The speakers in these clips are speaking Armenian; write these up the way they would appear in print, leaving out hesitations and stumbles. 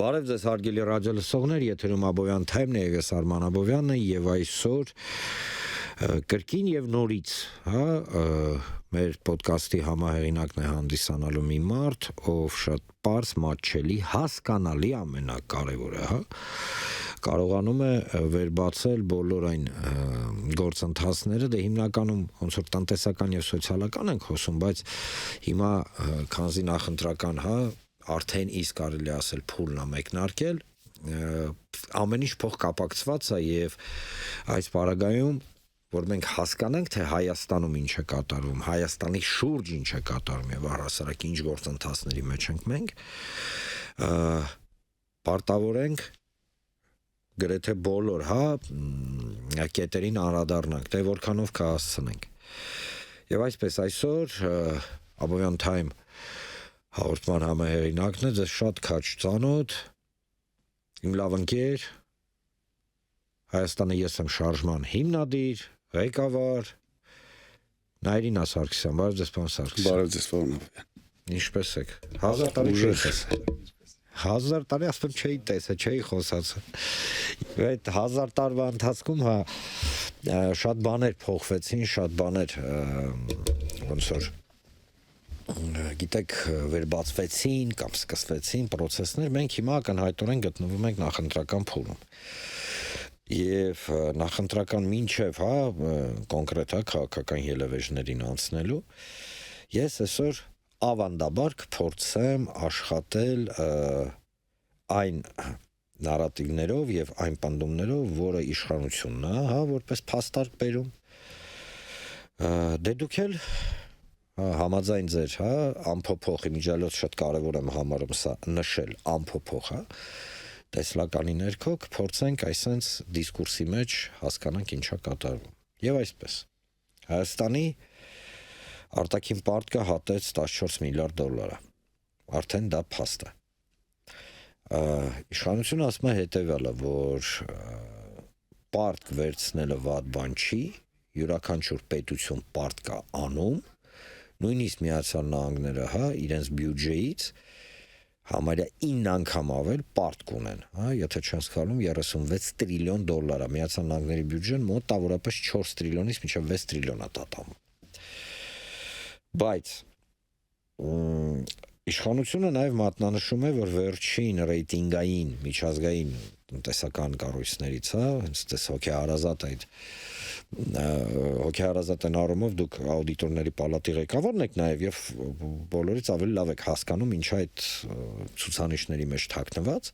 Բարև ձեզ հարգելի ռադիոլսողներ, եթերում Աբովյան թայմն է, ես Արման Աբովյանն եւ այսօր կրկին եւ նորից, մեր ոդկասթի համահեղինակն է հանդիսանալու մի մարդ, ով շատ պարզ, մատչելի, հասկանալի ամենակարևորը, կարողանում է վերբացել բոլոր այն գործընթացները, դե հիմնականում ոնց որ տնտեսական եւ սոցիալական ենք խոսում, բայց հիմա քանզի նախընտրական, արդեն իսկ կարելի ասել փուլն է մեկնարկել, ամեն ինչ փոխկապակցված է եւ այս պարագայում, որ մենք հասկանանք, թե Հայաստանում ինչ է կատարվում, Հայաստանի շուրջ ինչ է կատարվում եւ առհասարակ ինչ գործընթացների մեջ ենք մենք, պարտավոր ենք գրեթե բոլոր, կետերին անդրադառնանք, թե որքանով կհասցնենք։ Եվ այսպես այսօր Աբովյան Time հաղորդման համահեղինակն է, ձեզ շատ քաչ ծանոթ, իմ լավ ընկեր, Հայաստանը ես եմ շարժման հիմնադիր, ղեկավար, Նայիրինա Սարգսյան, բարև ձեզ պարոն Սարգսյան։ Բարև ձեզ պարոն Աբովյան։ Ինչպես եք։ 1000 տարի չէի տեսել։ 1000 տարի ասում չէի տեսել, չէի խոսացել։ Այդ 1000 տարվա ընթացքում շատ բաներ փոխվեցին, շատ բաներ ոնց որ գիտեք վերբացվեցին կամ սկսվեցին process-ներ, մենք հիմա ակնհայտորեն գտնվում ենք նախընտրական փուլում։ Եվ նախընտրական մինչև, կոնկրետ քաղաքական ելևէջներին անցնելու, ես այսօր ավանդաբար կփորձեմ աշխատել այն նարատիվներով եւ այն պնդումներով, որը իշխանությունն է, որպես փաստարկ բերում։ Դե դուք էլ համաձայն ձեր, ամփոփող իմիջիալոց շատ կարևոր եմ համարում սա նշել ամփոփող, տեսլականի ներքո կփորձենք այսպես դիսկուրսի մեջ հասկանանք ինչա կատարվում։ Եվ այսպես Հայաստանի արտաքին պարտքը հատեց 14 միլիարդ դոլար, արդեն դա փաստ է։ Իշխանությունը ասում է հետևյալը, որ պարտք վերցնելը վատ բան չի, յուրաքանչյուր պետություն պարտք է անում, նույնիսկ Միացյալ Նահանգները, իրենց բյուջեից համարյա 9 անգամ ավել պարտք ունեն, եթե չեմ սխալվում 36 տրիլիոն դոլար է, Միացյալ Նահանգների բյուջեն մոտավորապես 4 տրիլիոնից մինչև 6 տրիլիոն է տատանում։ Բայց իշխանությունը նաև մատնանշում է, որ վերջին ռեյտինգային միջազգային տնտեսական կառույցներից, հենց դες հոգեհարազատ են առումով դուք աուդիտորների պալատի ղեկավարն եք նաև եւ բոլորից ավելի լավ եք հասկանում ինչա այդ ցուցանիշների մեջ թաքնված,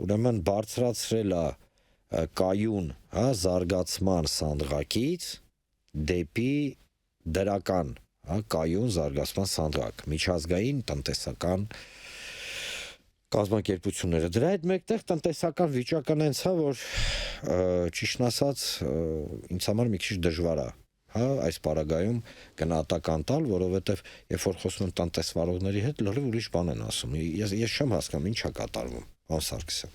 ուրեմն բարձրացրել է կայուն, զարգացման սանդղակից դեպի դրական, կայուն զարգացման սանդղակ, միջազգային տնտեսական կազմակերպությունները։ Դրա հետ մեկտեղ տնտեսական վիճակն այնց է, որ ճիշտն ասած ինձ համար մի քիչ դժվար է, այս պարագայում գնահատական տալ, որովհետև երբ որ խոսում եմ տնտեսվարողների հետ, լրիվ ուրիշ բան են ասում։ Ես չեմ հասկանում ինչ է կատարվում, պարոն Սարգսյան։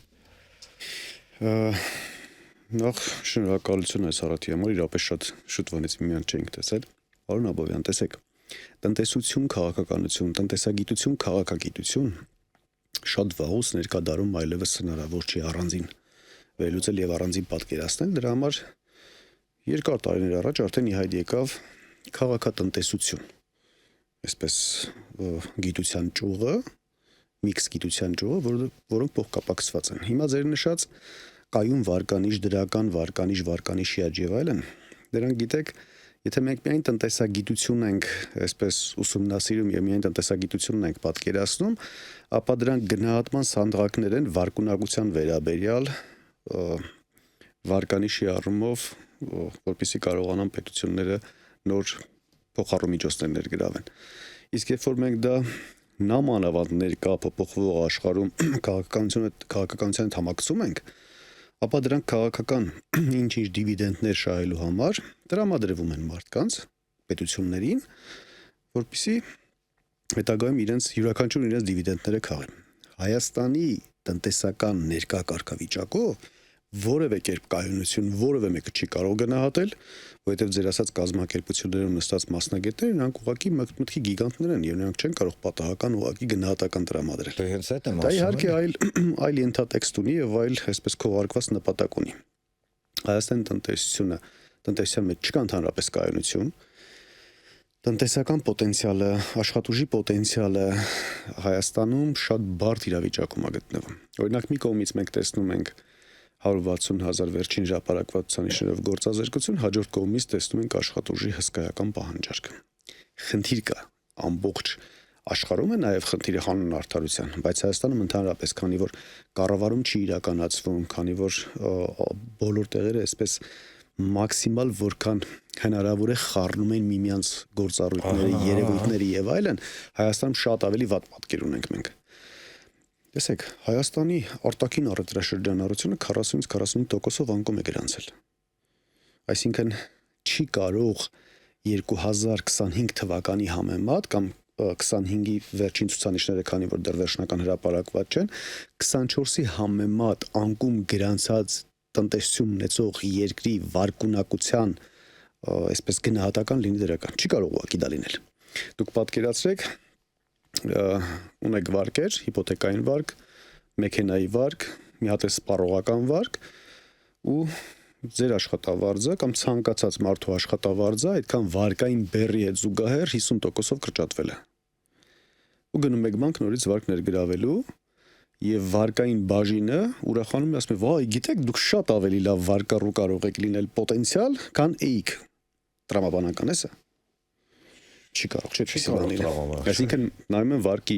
Նախ շնորհակալություն այս հարթի համար, իրապես շատ շուտվանից միմյանց չենք տեսել։ Պարոն Աբովյան, տեսեք, տնտեսություն, քաղաքականություն, տնտեսագիտություն, քաղաքագիտություն շատ վաղուց ներկադարում այլևս հնարավոր չի առանձին վերլուծել եւ առանձին պատկերացնել, դրա համար երկար տարիներ առաջ արդեն ի հայտ եկավ քաղաքատնտեսություն, այսպես գիտության ճյուղը, միքս գիտության ճյուղը, որոնք փոխկապակցված են։ Հիմա ձեր նշած կայուն վարկանիշ, դրական վարկանիշ, վարկանիշի աճ եւ այլն, դրանք գիտեք, եթե մենք միայն տնտեսագիտությունն ենք այսպես ուսումնասիրում եւ միայն տնտեսագիտությունն ենք պատկերացնում, ապա դրանք գնահատման սանդղակներ են վարկունակության վերաբերյալ վարկանիշի առումով, որպեսզի կարողանան պետությունները նոր փոխառու միջոցներ ներգրավեն։ Իսկ երբ որ մենք դա նամանավանդ ներկա փոփոխվող աշխարհում քաղաքականության հետ համակցում ենք, ապա դրանք քաղաքական ինչ-ինչ դիվիդենդներ շահելու համար տրամադրվում են մարդկանց, պետություններին, որպեսզի հետագայում յուրաքանչյուրն իրենց դիվիդենդները քաղեն։ Հայաստանի տնտեսական ներկա կարգավիճակով որևէ կերպ կայունություն որևէ մեկը չի կարող գնահատել, որովհետև ձեր ասած կազմակերպություններում նստած մասնագետները նրանք ուղղակի մտքի գիգանտներ են եւ նրանք չեն կարող պատահական ուղղակի գնահատական տրամադրել։ Դե հենց այդ եմ Դա ասում։ իհարկե այլ ենթատեքստ ունի եւ այլ այսպես քողարկված նպատակ ունի։ Հայաստանի տնտեսության մեջ չկա ընդհանրապես կայունություն։ Տնտեսական պոտենցիալը, աշխատուժի պոտենցիալը Հայաստանում շատ բարդ իրավիճակում է գտնվում։ Օրինակ մի կողմից մենք տեսնում ենք 160,000 վերջին հրապարակված ցուցանիշներով գործազրկություն, հաջորդ կողմից տեսնում ենք աշխատուժի հսկայական պահանջարկ։ Խնդիր կա ամբողջ աշխարհում է նաև խնդիրը հանուն արդարության, բայց Հայաստանում ընդհանրապես, քանի որ կառավարում չի իրականացվում, քանի որ բոլոր տեղերը այսպես մաքսիմալ որքան հնարավոր է խառնում են միմյանց գործառույթները, երևույթները եւ այլն, Հայաստանում շատ ավելի վատ պատկեր ունենք մենք։ Տեսեք, Հայաստանի արտաքին առևտրաշրջանառությունը 40-ից 45%-ով անկում է գրանցել։ Այսինքն չի կարող 2025 թվականի համեմատ կամ 25-ի վերջին ցուցանիշները, քանի որ դեռ վերջնական հրապարակված չեն, 24-ի համեմատ անկում գրանցած տնտեսություն ունեցող երկրի վարկունակության այսպես գնահատական լինի դրական։ Չի կարող ուղղակի դա լինել։ Դուք պատկերացրեք, ունեք վարկեր, հիպոթեկային վարկ, մեքենայի վարկ, մի հատ է սպառողական վարկ ու ձեր աշխատավարձը կամ ցանկացած մարդու աշխատավարձը այդքան վարկային բեռի հետ զուգահեռ 50%-ով կրճատվել է։ Ու գնում եք բանկ նորից վարկ ներգրավելու եւ վարկային բաժինը ուրախանում է, ասում է, «Վայ, գիտեք, դուք շատ ավելի լավ վարկառու կարող եք լինել պոտենցիալ, քան էիք»։ Տրամաբանական է սա։ Չի կարող, չէ՞, չի բան։ Այսինքն նայում են վարկի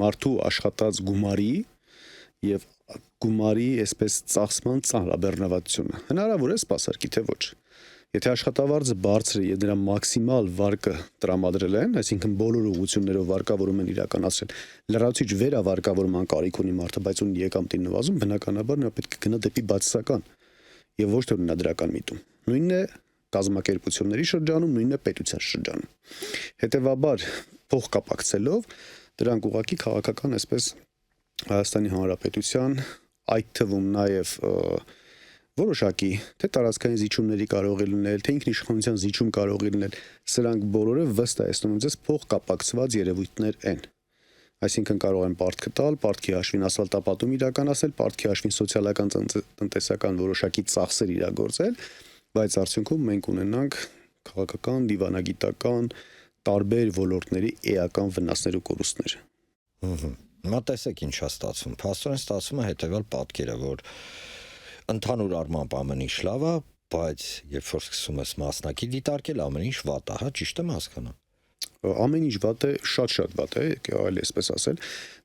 մարդու աշխատած գումարի եւ գումարի այսպես ծախսման ծանրաբեռնվածությունը։ Հնարավոր է սպասարկի, թե ոչ։ Եթե աշխատավարձը բարձր է եւ դրա մաքսիմալ վարկը տրամադրել են, այսինքն բոլոր ուղղություններով վարկավորում են իրականացրել, լրացուցիչ վերավարկավորման կարիք ունի մարդը, բայց ունի եկամտի նվազում, բնականաբար նա պետք է գնա դեպի բացասական եւ ոչ թե ունենադրական միտում։ Նույնն է կազմակերպությունների շրջանում, նույնն է պետության շրջանում։ Հետևաբար փող կապակցելով դրանք ուղղակի քաղաքական այսպես Հայաստանի Հանրապետության, այդ թվում նաև որոշակի թե տարածքային զիջումների կարող է լինել, թե ինքնիշխանության զիջում կարող է լինել, սրանք բոլորը վստահեցնում եմ ձեզ փող կապակցված երևույթներ են։ Այսինքն կարող են պարտքը տալ, պարտքի հաշվին ասֆալտապատում իրականացնել, պարտքի հաշվին սոցիալական տնտեսական որոշակի ծախսեր իրագործել, բայց արդյունքում մենք ունենանք քաղաքական, դիվանագիտական, տարբեր ոլորտների էական վնասներ ու կորուստներ։ Հիմա տեսեք ինչ է ստացվում։ Փաստորեն ստացվում է հետևյալ պատկերը, որ ընդհանուր առմամբ ամեն ինչ լավ է, բայց երբ որ սկսում ես մասնակի դիտարկել, ամեն ինչ վատ է, հա, ճիշտ եմ հասկանում։ Ամեն ինչ վատ է, շատ վատ է, այլ այսպես ասել։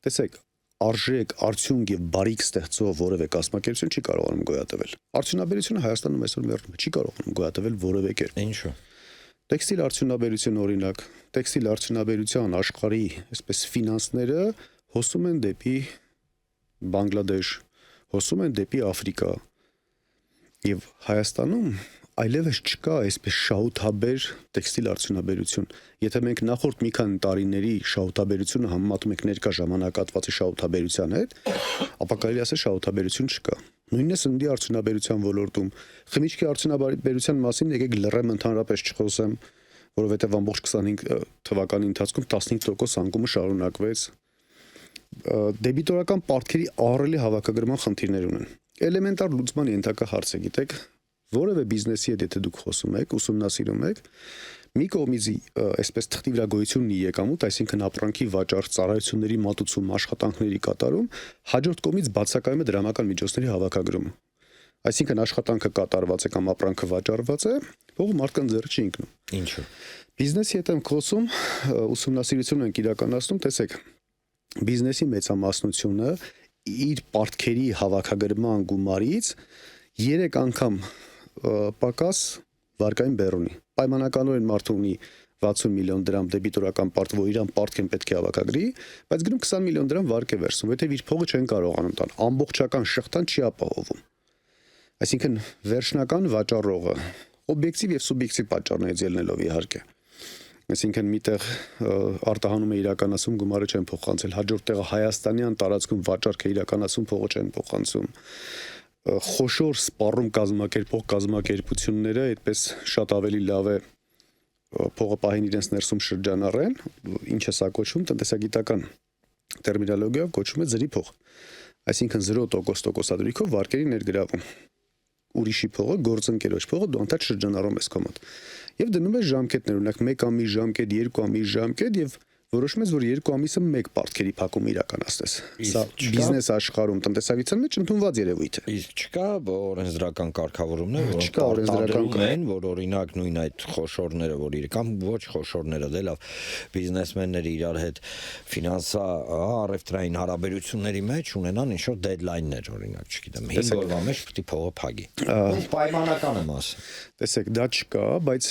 Տեսեք, արժեք, արդյունք եւ բարիք ստեղծող որևէ կազմակերպություն չի կարողանում գոյատևել։ Արդյունաբերությունը Հայաստանում այսօր մեռնում է, չի կարողանում գոյատևել որևէ կերպ։ Ինչու՞։ Տեքստիլ արդյունաբերություն օրինակ, տեքստիլ արդյունաբերության աշխարհի այսպես ֆինանսները հոսում են դեպի Բանգլադեշ, հոսում են դեպի Աֆրիկա։ Եվ Հայաստանում այլևս չկա այսպես շահութաբեր տեքստիլ արդյունաբերություն։ Եթե մենք նախորդ մի քանի տարիների շահութաբերությունը համեմատում ենք ներկա ժամանակատվածի շահութաբերության հետ, ապա կարելի ասել շահութաբերություն չկա։ Նույնն է սննդի արդյունաբերության ոլորտում։ Խմիչքի արդյունաբերության մասին եկեք լռեմ, ընդհանրապես չխոսեմ, որովհետև ամբողջ 25 թվականի ընթացքում 15% անկումը շարունակվեց։ Դեբիտորական պարտքերի ահռելի հավաքագրման խնդիրներ ունեն։ Էլեմենտար լուծման ենթակա հարց է, գիտեք, որևէ բիզնեսի հետ եթե դուք խոսում եք, ուսումնասիրում եք, մի կողմից այսպես թղթի վրա գոյություն ունի եկամուտ, այսինքն ապրանքի վաճառք, ծառայությունների մատուցում, աշխատանքների կատարում, հաջորդ կողմից բացակայում է դրամական միջոցների հավաքագրումը։ Այսինքն աշխատանքը կատարված է կամ ապրանքը վաճառված է, փողը մարդկան ձեռը չի ընկնում։ Ինչու։ Բիզնեսի հետ եմ խոսում, ուսումնասիրություն ենք իրականացնում, տեսեք, բիզնեսի մեծամասնությունը իր պարտքերի հավաքագրման գումարից 3 անգամ պակաս վարկային բեռ ունի։ Պայմանականորեն մարդը ունի 60 միլիոն դրամ դեբիտորական պարտ, որ իրան պարտքեն պետք է հավաքագրի, բայց գնում 20 միլիոն դրամ վարկ է վերցնում, որովհետև իր փողը չեն կարողանում տալ, ամբողջական շղթան չի ապահովում։ Այսինքն վերջնական վաճառողը օբյեկտիվ եւ սուբյեկտիվ պատճառներից ելնելով իհարկե։ Այսինքն միտեղ արտահանում է իրականացում, գումարը չեն փոխանցել, հաջորդ տեղը Հայաստանյան տարածքում վաճառք է իրականացում, փողը չեն փոխանցում։ խոշոր սպառում կազմակերպությունները այդպես շատ ավելի լավ է փողը պահին իրենց ներսում շրջանառեն, ինչ է սա կոչվում տնտեսագիտական տերմինոլոգիայով կոչվում է ջրի փող։ Այսինքն 0% տոկոսադրույքով վարկերի ներգրավում։ Ուրիշի փողը, գործընկերոջ փողը դու անդադ շրջանառում ես քո մոտ։ Եվ դնում ես ժամկետներ, օրինակ 1 ամիս ժամկետ, 2 ամիս ժամկետ եւ որոշում ես, որ 2 ամիսը 1 պարտքերի փակում իրականացնես։ Սա բիզնես աշխարհում տնտեսագիտության մեջ ընդունված երևույթ է։ Իսկ չկա օրենսդրական կարգավորումներ, որոնք Չկա օրենսդրական են, որ օրինակ նույն այդ խոշորները, որ կամ ոչ խոշորները, դե լավ, բիզնեսմենները իրար հետ ֆինանսա, առևտրային հարաբերությունների մեջ ունենան ինչ-որ դեդլայններ, օրինակ, չգիտեմ, 5 օրվա մեջ պետք է փողը փակի։ Պայմանական եմ ասում։ Տեսեք, դա չկա, բայց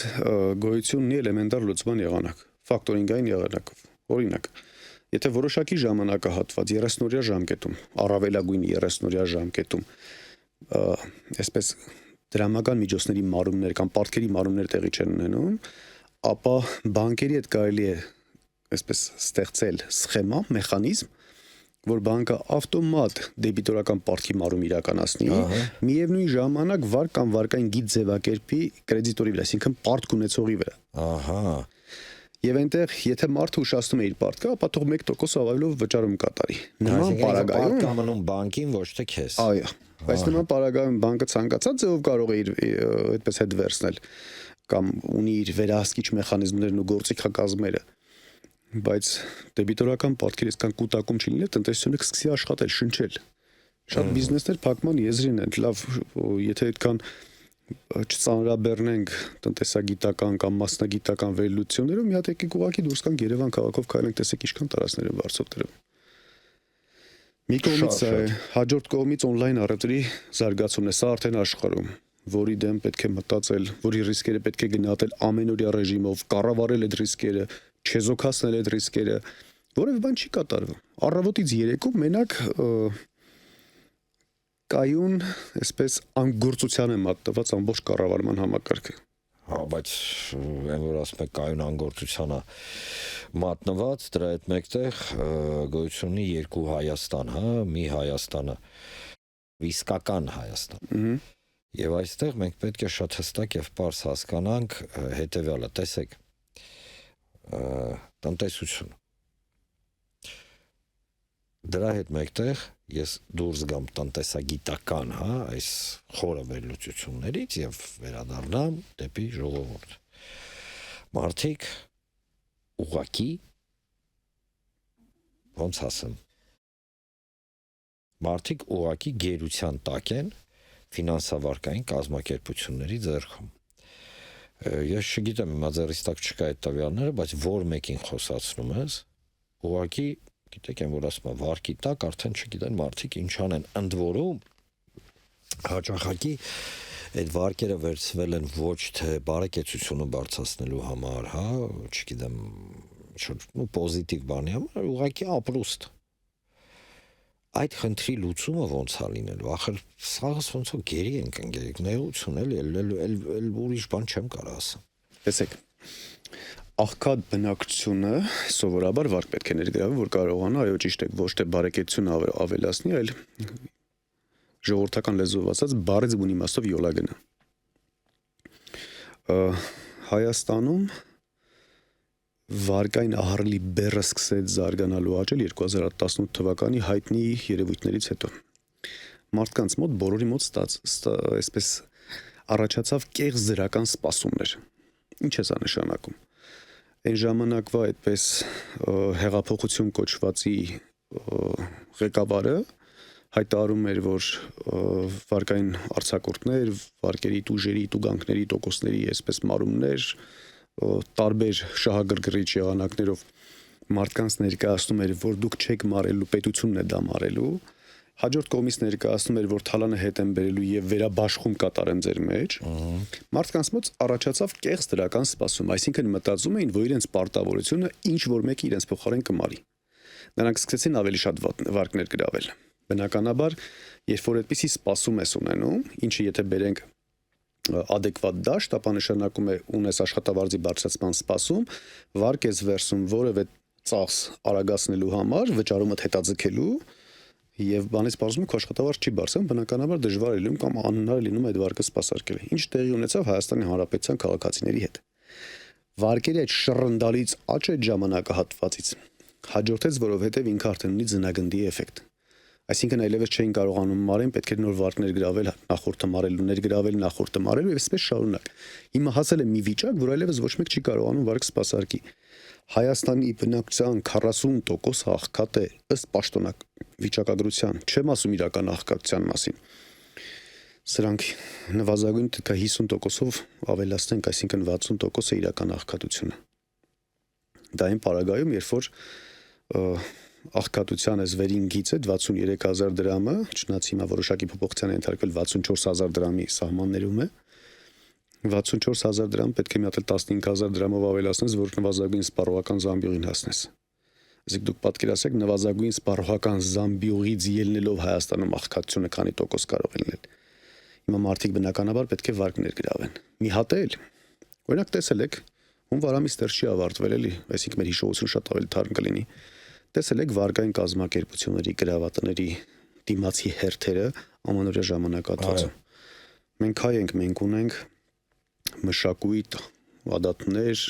գոյություն ունի էլեմենտար լուծման եղանակ, ֆակտորինգային եղանակով։ Օրինակ, եթե որոշակի ժամանակահատված 30-օրյա ժամկետում, առավելագույն 30-օրյա ժամկետում, այսպես դրամական միջոցների մարումներ կամ պարտքերի մարումներ տեղի չեն ունենում, ապա բանկերի հետ կարելի է այսպես ստեղծել սխեմա, մեխանիզմ, որ բանկը ավտոմատ դեբիտորական պարտքի մարում իրականացնի, միևնույն ժամանակ վարկ կամ վարկային գիծ ձևակերպի կրեդիտորի վրա, այսինքն պարտք ունեցողի վրա։ Ահա։ Եվ այնտեղ, եթե մարդը ուշացնում է իր պարտքը, ապա թող 1% ավայլով վճարում կատարի։ Նման պարագայում կամնում բանկին ոչ թե քեզ։ Այո, բայց նման պարագայում բանկը ցանկացած ձևով կարող է իր այդպես հետ վերցնել կամ ունի իր վերահսկիչ մեխանիզմներն ու գործիքակազմերը, բայց դեբիտորական պարտքեր այսքան կուտակում չլիներ, տնտեսությունը կսկսի աշխատել, շնչել։ Շատ բիզնեսներ փակման եզրին են, լավ, եթե այդքան չծանրաբեռնենք տնտեսագիտական կամ մասնագիտական վերլուծություններով, մի հատ եկեք ուղղակի դուրս գանք Երևան քաղաքով քայլենք, տեսեք ինչքան տարածքներ են վարձով տրվում։ Մի կողմից հաջորդ կողմից on-line առևտրի զարգացումն է, սա արդեն աշխարհում, որի դեմ պետք է մտածել, որի ռիսկերը պետք է գնահատել ամենօրյա ռեժիմով, կառավարել այդ ռիսկերը, չեզոքացնել այդ ռիսկերը, որևէ բան չի կատարվում։ Առավոտից երեկո մենակ կայուն, այսպես անգործության է մատնված ամբողջ կառավարման համակարգը։ Հա, բայց այն որ ասում եք կայուն անգործությանը մատնված, դրա հետ մեկտեղ գոյություն ունի երկու Հայաստան, հա, մի Հայաստանը, իսկական Հայաստան։ Եվ այստեղ մենք պետք է շատ հստակ եւ պարզ հասկանանք հետեւյալը, տեսեք, տնտեսություն։ Դրա հետ մեկտեղ ես դուրս գամ տնտեսագիտական, հա, այս խորը վերլուծություններից եւ վերադառնամ դեպի ժողովուրդ։ Մարդիկ ուղակի ոնց ասեմ։ Մարդիկ ուղակի գերության տակ են ֆինանսավարկային կազմակերպությունների ձեռքում։ Ես չգիտեմ, հիմա ձեռիս տակ չկա այդ տվյալները, բայց որ մեկին խոսացնում ես, ուղակի գիտեք, այն որ ասում եմ, վարկի տակ արդեն չգիտեն մարդիկ ինչ անեն, ընդ որում հաճախակի այդ վարկերը վերցվել են ոչ թե բարեկեցությունը բարձրացնելու համար, հա, չգիտեմ, ու պոզիտիվ բանի համար, ուղղակի ապրուստ։ Այդ խնդրի լուծումը ոնց է լինելու, ախր սաղս ոնց որ գերի ենք ընկերիկ, նեղություն էլ ուրիշ բան չեմ կարող ասեմ։ Տեսեք, աղքատ բնակչությունը սովորաբար վարկ պետք է ներգրավի, որ կարողանա, այո, ճիշտ է, ոչ թե բարեկեցությունը ավելացնի, այլ ժողովրդական լեզվով ասած բառից բուն իմաստով յոլա գնա։ Հայաստանում վարկային ահռելի բեռը սկսեց զարգանալու աճել 2018 թվականի հայտնի երևույթներից հետո։ Մարդկանց մոտ, բոլորի մոտ այսպես առաջացավ կեղծ դրական սպասումներ։ Ինչ է սա նշանակում։ Այն ժամանակվա այդպես հեղափոխություն կոչվածի ղեկավարը հայտարարում էր, որ վարկային արձակուրդներ, վարկերի տուժերի, տուգանքների, տոկոսների այսպես մարումներ, տարբեր շահագրգռիչ եղանակներով մարդկանց ներկայացնում էր, որ դուք չեք մարելու, պետությունն է դա մարելու, հաջորդ կողմից ներկայացնում էր, որ թալանը հետ են բերելու եւ վերաբաշխում կատարեն ձեր մեջ, մարդկանց մոտ առաջացավ կեղծ դրական սպասում, այսինքն մտածում էին, որ իրենց պարտավորությունը ինչ որ մեկը իրենց փոխարեն կմարի։ Նրանք սկսեցին ավելի շատ վարկներ գրավել։ Բնականաբար, երբ որ այդպիսի սպասում ես ունենում, ինչը եթե բերենք adekvat դաշտ, ապա նշանակում է ունես աշխատավարձի բարձրացման սպասում, վարկ ես վերցում որևէ ծախս արագացնելու համար, վճարումդ հետաձգելու եւ բանից բարձում քո աշխատավարձ չի բարձրանում, բնականաբար դժվար է լինում կամ անհնար է լինում այդ վարկը սպասարկելը։ Ինչ տեղի ունեցավ Հայաստանի Հանրապետության քաղաքացիների հետ։ Վարկերի այդ շռնդալից աճ այդ ժամանակահատվածից հաջորդեց, որովհետեւ ինքը արդեն ունի ձնագնդի էֆեկտ։ Այսինքն այլևս չէին կարողանում մարեն, պետք էր նոր վարկներ գրավել, նախորդը մարելու, ներգրավել նախորդը մարելու եւ այսպես շարունակ։ Հիմա հասել է մի վիճակ, որ այլևս ոչ մեկ չի կարողանում վարկ սպասարկի։ Հայաստանի բնակչության 40% աղքատ է ըստ պաշտոնակ վիճակագրության, չեմ ասում իրական աղքատության մասին։ Սրանք նվազագույն 50%-ով ավելացնենք, այսինքն 60% է իրական աղքատությունը։ Դա այն պարագայում, երբ որ աղքատության այս վերին գիծը 63000 դրամը, չնայած հիմա որոշակի փոփոխության է ենթարկվել 64000 դրամի սահմաններում է, 64000 դրամ պետք է մի հատ 15000 դրամով ավելացնես, որ նվազագույն սպառողական զամբյուղին հասնես։ Իսկ դուք պատկերացրեք նվազագույն սպառողական զամբյուղից ելնելով Հայաստանում աղքատությունը քանի տոկոս կարող է լինել։ Հիմա մարդիկ բնականաբար պետք է վարկներ գրավեն։ Մի հատ էլ, օրինակ տեսել եք, հունվար ամիս դեռ չի ավարտվել էլի, այսինքն մեր հիշողությունը շատ ավելի թարմ կլինի։ Տեսել եք վարկային կազմակերպությունների, գրավատների դիմացի հերթերը ամանորյա ժամանակահատվածում։ Մենք հայ ենք, մենք ունենք մշակույթ,ադատներ,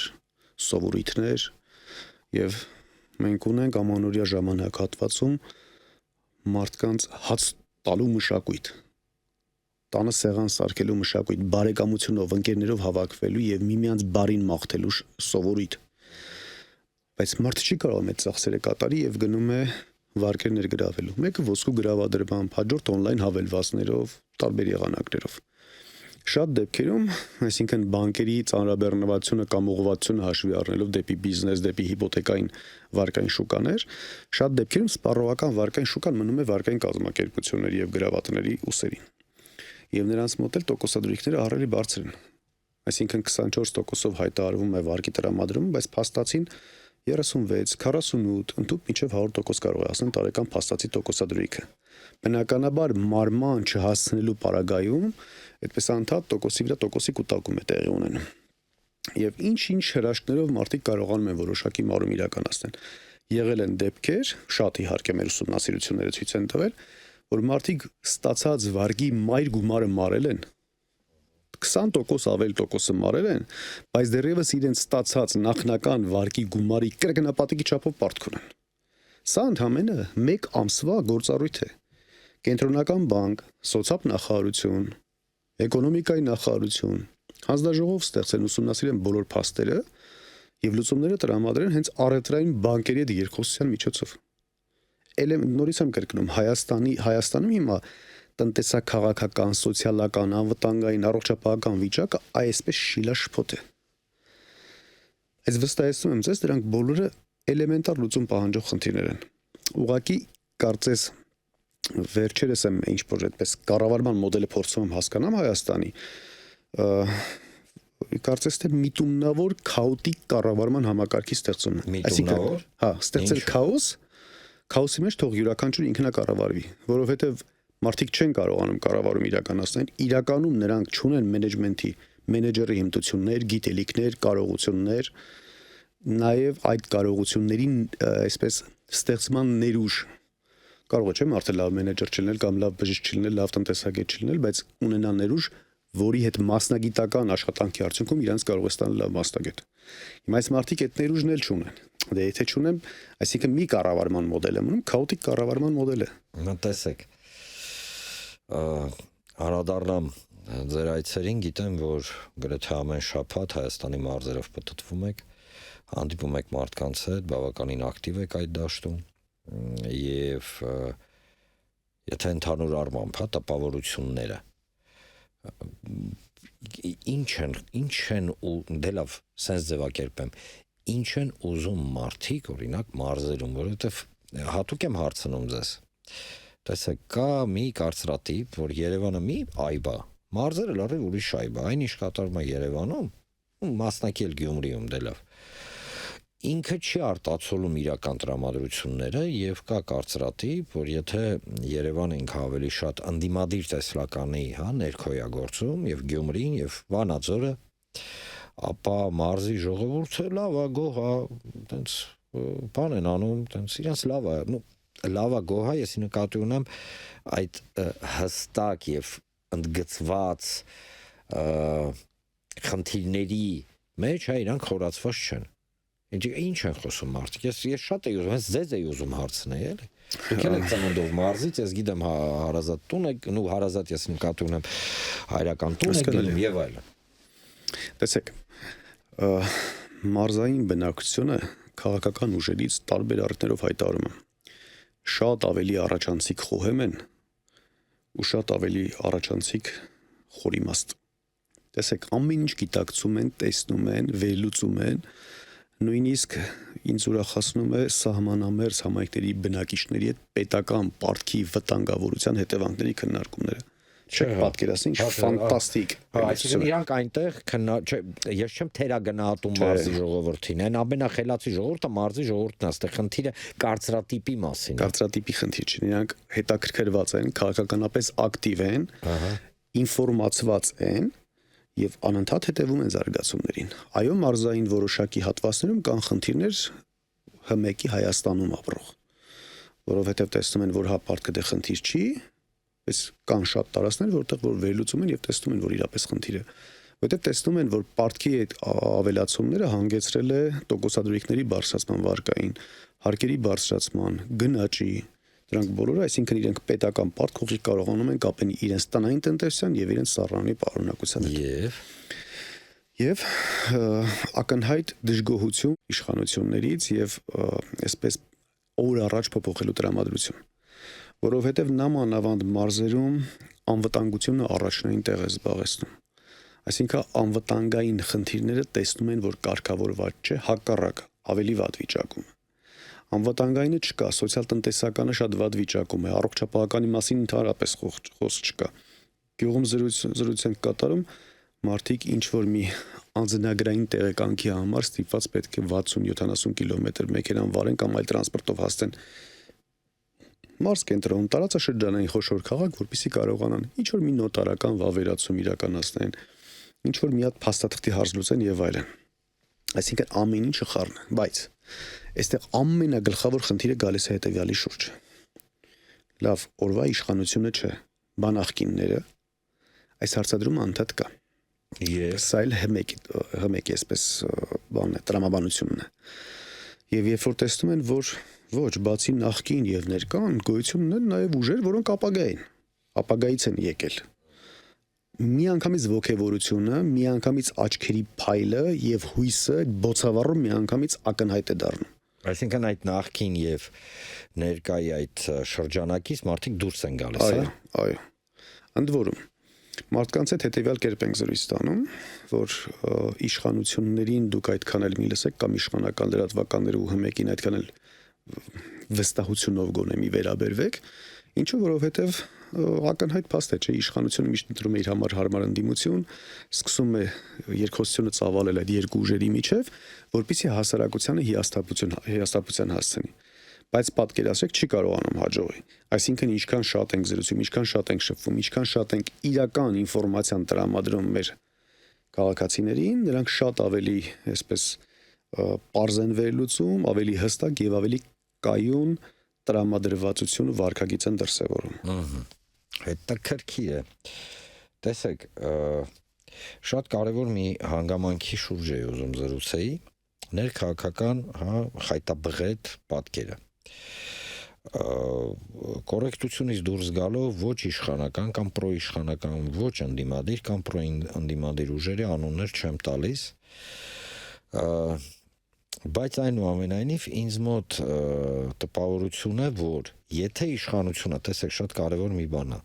սովորույթներ եւ մենք ունենք ամանորյա ժամանակահատվածում մարդկանց հաց տալու մշակույթ, տանը սեղան սարքելու մշակույթ, բարեկամությունով, ընկերներով հավաքվելու եւ միմյանց բարին մաղթելու սովորույթ։ Բայց մարդը չի կարող այդ ծախսերը կատարի եւ գնում է վարկեր ներգրավելու։ Մեկը ոսկու գրավադրությամբ, հաջորդ on-line հավելվածներով, տարբեր եղանակներով։ Շատ դեպքերում, այսինքն բանկերի ծանրաբեռնվածությունը կամ ուղղվածությունը հաշվի առնելով դեպի բիզնես, դեպի հիպոթեկային վարկային շուկաներ, շատ դեպքերում սպառողական վարկային շուկան մնում է վարկային կազմակերպությունների եւ գրավատների ուսերին։ Եվ նրանց մոտ էլ տոկոսադրույքները ահռելի բարձր են։ Այսինքն 24%-ով հայտարարվում է վարկի տրամադրումը, բայց փաստացին 36, 48, ընդհանուր մինչև 100% կարող է հասնել տարեկան փաստացի տոկոսադրույքը։ Բնականաբար մարման չհասնելու պարագայում այդպես անդադ տոկոսի վրա տոկոսի կուտակում է տեղի ունենում։ Եվ ինչ հրաշքներով մարդիկ կարողանում են որոշակի մարում իրականացնել։ Եղել են դեպքեր, շատ իհարկե մեր ուսումնասիրությունները ցույց են տվել, որ մարդիկ ստացած վարկի մայր գումարը մարել են 20% ավել տոկոսը մարել են, բայց դեռևս իրենց ստացած նախնական վարկի գումարի կրկնապատիկի չափով պարտք ունեն։ Սա ընդհանրապես 1 ամսվա գործառույթ է։ Կենտրոնական բանկ, սոցիալ նախարարություն, էկոնոմիկայի նախարարություն, հանձնաժողով ստեղծեն ուսումնասիրեն բոլոր փաստերը եւ լուծումները տրամադրեն հենց առևտրային բանկերի հետ երկխոսության միջոցով։ Նորից եմ կրկնում, Հայաստանում հիմա տնտեսա-քաղաքական, սոցիալական, անվտանգային, առողջապահական վիճակը այսպես շիլաշփոթ է։ Այս վստահեցնում եմ ձեզ, դրանք բոլորը էլեմենտար լուծում պահանջող խնդիրներ են։ Ուղղակի կարծես վերջերս եմ ինչ-որ այդպես կառավարման մոդելը փորձում եմ հասկանամ Հայաստանի, կարծես թե միտումնավոր քաոտիկ կառավարման համակարգի ստեղծումն է։ Միտումնավոր։ Հա, ստեղծել քաոսի մեջ թող յուրաքանչյուր ինքնա կառավարվի, որովհետև մարդիկ չեն կարողանում կառավարում իրականացնել, իրականում նրանք չունեն մենեջմենթի, մենեջերի հմտություններ, գիտելիքներ, կարողություններ, նաև այդ կարողություններին այսպես ստեղծման ներուժ։ Կարող է չէ՞ մարդը լավ մենեջեր չլինել կամ լավ բժիշկ չլինել, լավ տնտեսագետ չլինել, բայց ունենա ներուժ, որի հետ մասնագիտական աշխատանքի արդյունքում իրանց կարող է ստանալ լավ մասնագետ։ Հիմա այս մարդիկ այդ ներուժն էլ չունեն։ Դե եթե չունեմ, այսինքն մի կառավարման մոդել է մնում, քաոտիկ կառավարման մոդել է։ Տեսեք, անդրադառնամ ձեր այցերին, գիտեմ, որ գրեթե ամեն շաբաթ Հայաստանի մարզերով պտտվում եք, հանդիպում եք մարդկանց հետ, բավականին ակտիվ եք այդ դաշտում եւ եթե ընդհանուր առմամբ հա տպավորությունները ինչ են ու դե լավ sense ձևակերպեմ ինչ են ուզում մարդիկ օրինակ մարզերում, որովհետեւ հատուկ եմ հարցնում ձեզ։ Տեսեք, կա մի կարծրատիպ, որ Երևանը մի այբ է, մարզերը լրիվ ուրիշ այբ է, այն ինչ կատարվում է Երևանում, մասնակի էլ Գյումրիում դե լավ։ Ինքը չի արտացոլում իրական տրամադրությունները եւ կա կարծրատիպ, որ եթե Երևանը ինքը ավելի շատ անդիմադիր տեսլականի, հա, ներքոյագործում եւ Գյումրին եւ Վանաձորը, ապա մարզի ժողովուրդը լավ է, գոհ է, տենց բան են անում, տենց իրենց լավ է, լավա գոհա ես նկատի ունեմ այդ հստակ եւ ընդգծված խնդիրների մեջ իրանք խորացված չեն։ Ինչ են խոսում մարդիկ։ Ես շատ եմ ուզում, հենց ձեզ եմ ուզում հարցնել, էլի։ Դուք եք ծնունդով մարզից, ես գիտեմ հարազատ տուն եք, ու հարազատ ես նկատի ունեմ հայրական տուն եք գնում եւ այլն։ Տեսեք, մարզային բնակչությունը քաղաքական ուժերից տարբեր առիթներով հայտարարում է։ Շատ ավելի առաջանցիկ խոհեմ են ու շատ ավելի առաջանցիկ խորիմաստ։ Տեսեք, ամեն ինչ գիտակցում են, տեսնում են, վերլուծում են, նույնիսկ ինձ ուրախացնում է սահմանամերձ համայնքների բնակիչների հետ պետական պարտքի վտանգավորության հետևանքների քննարկումները։ Չեք պատկերացնի, ինչ ֆանտաստիկ։ Այսինքն իրանք այնտեղ ես չեմ թերագնահատում մարզի ժողովրդին, այն ամենախելացի ժողովուրդը մարզի ժողովուրդն է, այստեղ խնդիրը կարծրատիպի մասին է։ Կարծրատիպի խնդիր չի, իրանք հետաքրքրված են, քաղաքականապես ակտիվ են, ինֆորմացված են եւ անընդհատ հետևում են զարգացումներին։ Այո, մարզային որոշակի հատվածներում կան խնդիրներ Հ1-ի Հայաստանում ապրող, որովհետեւ տեսնում են, որ հա պարտքը դե խնդիր չի, բայց կան շատ տարածքներ, որտեղ որ վերլուծում են եւ տեսնում են, որ իրապես խնդիր է, որտեղ տեսնում են, որ պարտքի այդ ավելացումները հանգեցրել է տոկոսադրույքների բարձրացման վարկային, հարկերի բարձրացման, գնաճի, դրանք բոլորը, այսինքն իրենք պետական պարտք ուղիղ կարողանում են կապեն իրենց տնային տնտեսության եւ իրենց սառնանի պարունակության հետ։ Եվ ակնհայտ դժգոհություն իշխանություններից եւ այսպես օր առաջ փոփոխելու տրամադրություն, որովհետեւ նամանավանդ մարզերում անվտանգությունը առաջնային տեղ է զբաղեցնում։ Այսինքն անվտանգային խնդիրները տեսնում են, որ կարգավորված չէ, հակառակ ավելի վատ վիճակում։ Անվտանգայինը չկա, սոցիալ-տնտեսականը շատ վատ վիճակում է, առողջապահականի մասին ընդհանրապես խոսք չկա։ Գյուղում զրույց ենք կատարում, մարդիկ ինչ որ մի անձնագրային տեղեկանքի համար ստիպված պետք է 60-70 կիլոմետր մեքենան վարեն կամ այլ տրանսպորտով հասնեն մարզ կենտրոն, տարածաշրջանային խոշոր քաղաք, որպեսզի կարողանան ինչ որ մի նոտարական վավերացում իրականացնեն, ինչ որ մի հատ փաստաթղթի հարց լուծեն եւ այլն։ Այսինքն ամեն ինչը խառն է, բայց այստեղ ամենագլխավոր խնդիրը գալիս է հետեւյալի շուրջ։ Լավ, օրվա իշխանությունը չէ, բանախկինները այս հարցադրումը անդադ կա։ Սա էլ Հ1-ի այսպես բանն է, տրամաբանությունն է։ Եվ երբ որ տեսնում են, որ ոչ, բացի նախկին եւ ներկան գոյություն ունեն նաեւ ուժեր, որոնք ապագայից են եկել։ Միանգամից ոգևորությունը, միանգամից աչքերի փայլը եւ հույսը բոցավառում միանգամից ակնհայտ է դառնում։ Այսինքն այդ նախքին եւ ներկայի այդ շրջանակից մարդիկ դուրս են գալիս, հա։ Այո։ Ընդ որում մարդկանց հետ հետեւյալ կերպ ենք զրույց տանում, որ իշխանություններին դուք այդքան էլ մի լսեք կամ իշխանական լրատվականները ու Հ1-ին այդքան էլ վստահությունով գոնե մի վերաբերվեք, ինչու որովհետեւ ակնհայտ փաստ է, չէ, իշխանությունը միշտ ընտրում է իր համար հարմար ընդդիմություն, սկսում է երկխոսությունը ծավալել այդ երկու ուժերի միջև, որպեսզի հասարակությանը հիասթափության հասցնի։ Բայց պատկերացրեք, չի կարողանում հաջողի։ Այսինքն ինչքան շատ ենք զրուցում, ինչքան շատ ենք շփվում, ինչքան շատ ենք իրական ինֆորմացիան տրամադրում մեր քաղաքացիներին, նրանք շատ ավելի, այսպես, պարզ են վերլուծում, ավելի հստակ եւ ավելի կայուն տրամադրվածություն ու վարքագիծ են դրսևորում։ Հետաքրքիր է։ Տեսեք, շատ կարևոր մի հանգամանքի շուրջ է ուզում զրուցեի, ներքաղաքական, հա, խայտաբղետ պատկերը։ Կոռեկտությունից դուրս գալով ոչ իշխանական կամ պրոիշխանական, ոչ ընդդիմադիր կամ պրոընդդիմադիր ուժերի անուններ չեմ տալիս, բայց այնուամենայնիվ ինձ մոտ տպավորություն է, որ եթե իշխանությունը, տեսեք, շատ կարևոր մի բան է,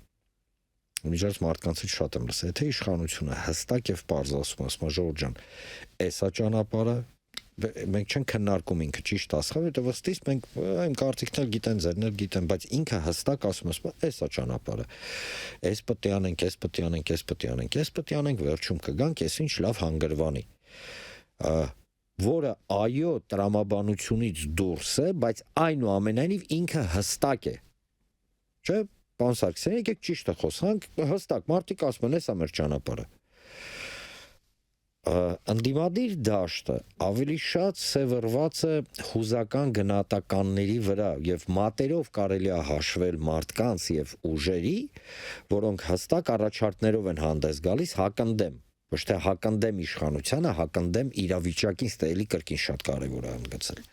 միջից մարդկանցից շատ եմ լսել, եթե իշխանությունը հստակ եւ պարզ ասում է, Ժորժ ջան, էսա ճանապարհը մենք չենք քննարկում ինքը ճիշտ ասխա, որտեղ վստահ մենք այն կարծիքներ գիտեն, ձերներ գիտեն, բայց ինքը հստակ ասում է, էսա ճանապարհը։ Էս պետք է անենք, էս պետք է անենք, էս պետք է անենք, էս պետք է անենք, վերջում կգանք, էս ինչ լավ հանգրվանի։ Որը այո տրամաբանությունից դուրս է, բայց այնուամենայնիվ ինքը հստակ է։ Չէ՞, պարոն Սարգսյան, եկեք ճիշտը խոսանք, հստակ մարդիկ ասում են, էսա մեր ճանապարհը։ ընդդիմադիր դաշտը ավելի շատ սևեռված է հուզական գնահատականների վրա եւ մատերով կարելի է հաշվել մարդկանց եւ ուժերի, որոնք հստակ առաջարկներով են հանդես գալիս հակընդդեմ, ոչ թե հակընդդեմ իշխանությանը, հակընդդեմ իրավիճակին, ստե էլի կրկին շատ կարեւոր է ընդգծել։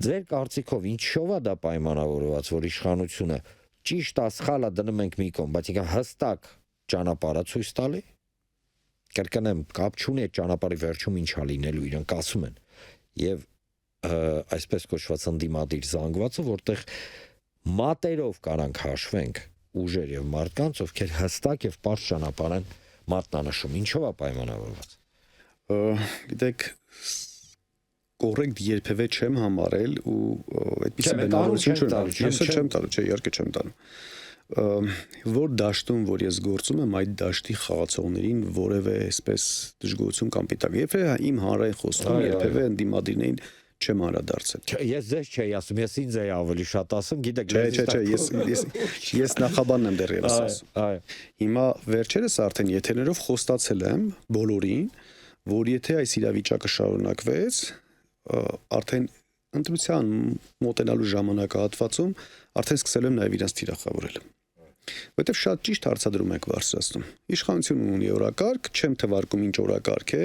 Ձեր կարծիքով ինչով է դա պայմանավորված, որ իշխանությունը ճիշտ է, սխալ է դնում ենք մի կողմ, բայց ինքը հստակ ճանապարհ ցույց տալի։ Կրկնեմ, կապ չունի այդ ճանապարհի վերջում ինչա լինելու, իրենք ասում են։ Եվ այսպես կոչված ընդդիմադիր զանգվածը, որտեղ մատերով կարանք հաշվենք ուժեր եւ մարդկանց, ովքեր հստակ եւ པարզ ճանապարհ են մատնանշում։ Ինչով է պայմանավորված։ Գիտեք, կորեկտ երբևէ չեմ համարել ու այդպեսի բնավորություն չունեմ։ Ես չեմ տալու, չէ, իհարկե չեմ տալու։ Որ դաշտում, որ ես գործում եմ, այդ դաշտի խաղացողներին որևէ այսպես դժգոհություն կամ պիտակ։ Երբևէ իմ հանրային խոսքում երբևէ ընդդիմադիրներին չեմ անդրադարձել։ Ես ձեզ չէի ասում, ես ինձ էի ավելի շատ ասում, գիտեք, ես նախաբանն եմ դեռևս ասում։ Այո։ Հիմա վերջերս արդեն եթերներով խոստացել եմ բոլորին, որ եթե այս իրավիճակը շարունակվեց, արդեն ընտրության մոտենալու ժամանակահատվածում արդեն սկսել եմ նաև իրանց թիրախավորել։ Որտեվ շատ ճիշտ հարցադրում եք բարձրացնում։ Իշխանությունը ունի օրակարգ, չեմ թվարկում ինչ օրակարգ է,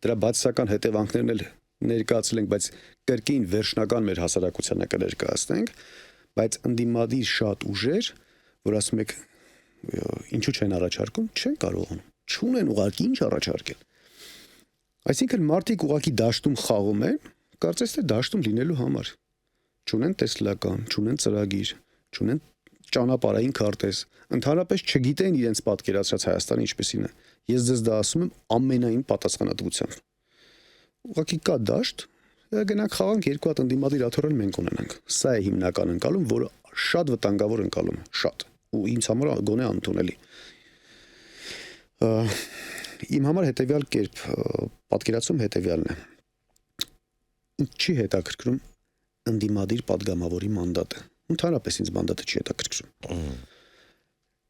դրա բացասական հետևանքներն էլ ներկայացել ենք, բայց կրկին վերջնական մեր հասարակությանը կներկայացնենք, բայց ընդդիմադիր շատ ուժեր, որ ասում եք ինչու չեն առաջարկում, չեն կարողանում, չունեն ուղղակի ինչ առաջարկել։ Այսինքն մարդիկ ուղղակի դաշտում խաղում են, կարծես թե դաշտում լինելու համար։ Չունեն տեսլական, չունեն ծրագիր, չունեն ճանապարհային քարտեզ, ընդհանրապես չգիտեն իրենց պատկերացրած Հայաստանը ինչպեսին է։ Ես ձեզ դա ասում եմ ամենայն պատասխանատվությամբ։ Ուղղակի կա դաշտ, գնանք խաղանք, երկու հատ ընդդիմադիր աթոռել մենք ունենանք։ Սա է հիմնական ընկալում, որը շատ վտանգավոր ընկալում է, շատ։ Ու ինձ համար գոնե անընդունելի։ Իմ համար հետեւյալ կերպ պատկերացում հետեւյալն է։ Չի հետաքրքրում ընդդիմադիր падգամավորի մանդատը։ Ընդհանրապես ինձ մանդատը չի հետաքրքրում։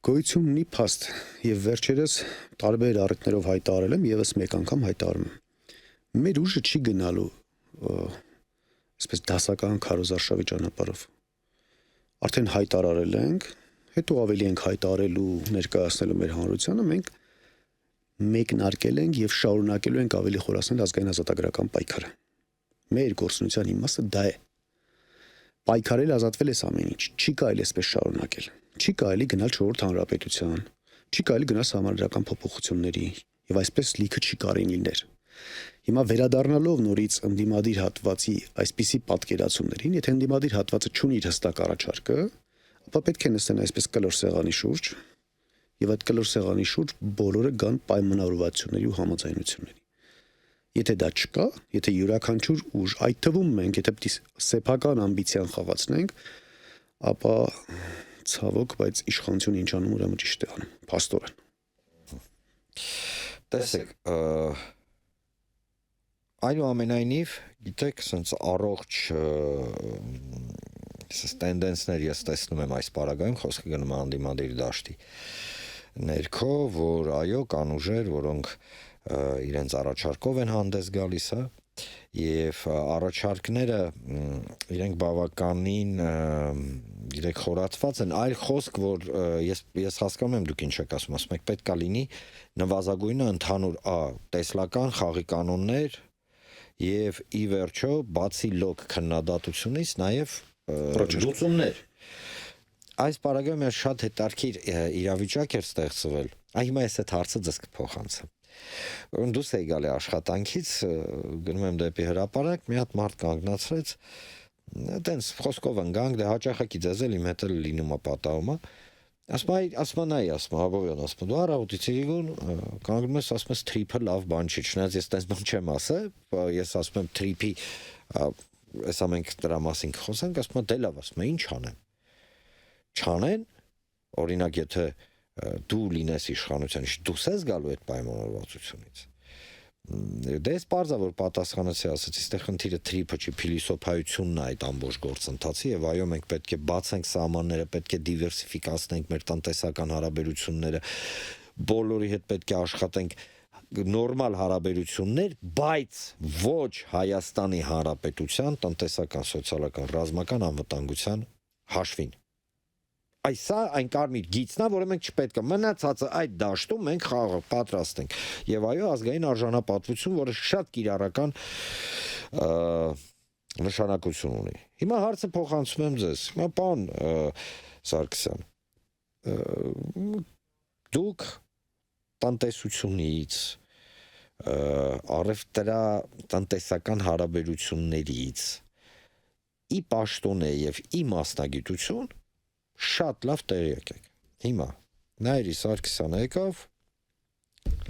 Գոյություն ունի փաստ եւ վերջերս տարբեր առիթներով հայտարարել եմ, եւս մեկ անգամ հայտարարում եմ։ Մեր ուժը չի գնալու այսպես դասական քարոզարշավի ճանապարհով։ Արդեն հայտարարել ենք, հետո ավելի ենք հայտարարելու ներկայացնելու մեր հանրությանը, մենք մեկնարկել ենք եւ շարունակելու ենք ավելի խորացնել ազգային ազատագրական պայքարը։ Մեր գործունեության իմաստը դա է։ Պայքարել ազատվել է ամեն ինչ, չի կարելի այսպես շարունակել։ Չի կարելի գնալ 4-րդ հանրապետության, չի կարելի գնալ համալրական փոփոխությունների եւ այսպես լիքը չի կարելի լիներ։ Հիմա վերադառնալով նորից ընդդիմադիր հատվածի այսպիսի պատկերացումներին, եթե ընդդիմադիր հատվածը չունի իր հստակ առաջարկը, ապա պետք է նստեն այսպես կլոր սեղանի շուրջ եւ այդ կլոր սեղանի շուրջ բոլորը գան պայմանավորվածությունների ու համաձայնությունների։ Եթե դա չկա, եթե յուրաքանչյուր ուժ, այդ թվում մենք, եթե պիտի սեփական ամբիցիան խաղացնենք, ապա ցավոք, բայց իշխանությունը ինչ անում, ուրեմն ճիշտ է անում, փաստորեն։ Տեսեք, այնուամենայնիվ, գիտեք, sense առողջ տենդենսներ ես տեսնում եմ այս պարագայում, խոսքը գնում է անդիմադիր դաշտի ներքո, որ այո, կան ուժեր, որոնք իրենց առաջարկով են հանդես գալիս, հա, եւ առաջարկները իրենք բավականին իրենք խորացված են, այլ խոսք, որ ես հասկանում եմ դուք ինչ եք ասում եք պետք է լինի նվազագույնը ընդհանուր տեսլական խաղի կանոններ եւ ի վերջո բացի լոկ քննադատությունից նաեւ լուծումներ։ Այս պարագայում շատ հետաքրքիր իրավիճակ էր ստեղծվել։ Հիմա ես այդ հարցը ձեզ կփոխանցեմ։ Դուս էի գալի աշխատանքից, գնում եմ դեպի հրապարակ, մի հատ մարդ կանգնացրեց, տենց խոսքով ընկանք, դե հաճախակի ձեզ էլ իմ հետ էլ լինում է պատահում, ասում Հաբովյան, ասում դու առավոտից իրիկուն կանգնում ես, ասում ես թրիփը լավ բան չի, չնայած ես տենց բան չեմ ասել, ես ասում եմ թրիփի, այսա մենք դրա մասին խոսենք, ասում դե լավ, ասում ինչ անեմ։ Չանեն, օրինակ եթե դու լինես իշխանության, դուս ես գալու այդ պայմանավորվածությունից։ Դե ես պարզա որ պատասխանեցի, ասացի, այստեղ խնդիրը թրիփը չի, փիլիսոփայությունն է այդ ամբողջ գործընթացի եւ այո մենք պետք է բացենք սահմանները, պետք է դիվերսիֆիկացնենք մեր տնտեսական հարաբերությունները, բոլորի հետ պետք է աշխատենք։ նորմալ հարաբերություններ, բայց ոչ Հայաստանի Հանրապետության տնտեսական, սոցիալական, ռազմական անվտանգության հաշվին։ Այս այն կարմիր գիծն է, որը մենք չպետք է մնացածը այդ դաշտում մենք խաղաղ պատրաստ ենք։ Եվ այո, ազգային արժանապատվություն, որը շատ կիրառական նշանակություն ունի։ Հիմա հարցը փոխանցում եմ ձեզ։ Հիմա պարոն Սարգսյան, դուք տնտեսությունից, առևտրա տնտեսական հարաբերություններից ի պաշտոն է եւ ի մասնագիտություն շատ լավ տեղյակ եք։ Հիմա Նայիրի Սարգսյանը եկավ,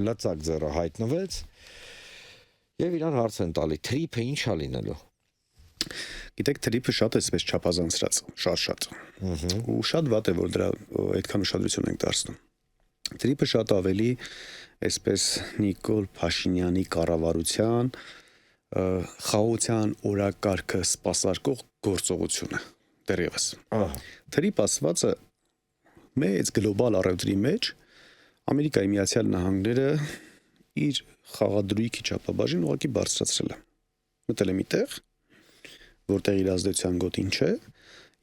լծակ ձեռը հայտնվեց եւ իրան հարց են տալի, թրիփը ինչա լինելու։ Գիտեք, թրիփը շատ էսպես չափազանցրած, շատ։ Ու շատ վատ է, որ դրա այդքան ուշադրություն ենք դարձնում։ Թրիփը շատ ավելի այսպես Նիկոլ Փաշինյանի կառավարության խաղաղության օրակարգը սպասարկող գործողություն է դեռևս։ Թրիփ ասվածը մեծ գլոբալ առևտրի մեջ Ամերիկայի Միացյալ Նահանգները իր խաղադրույքի չափաբաժին ուղղակի բարձրացրել է։ Մտել է մի տեղ, որտեղ իր ազդեցության գոտին չէ,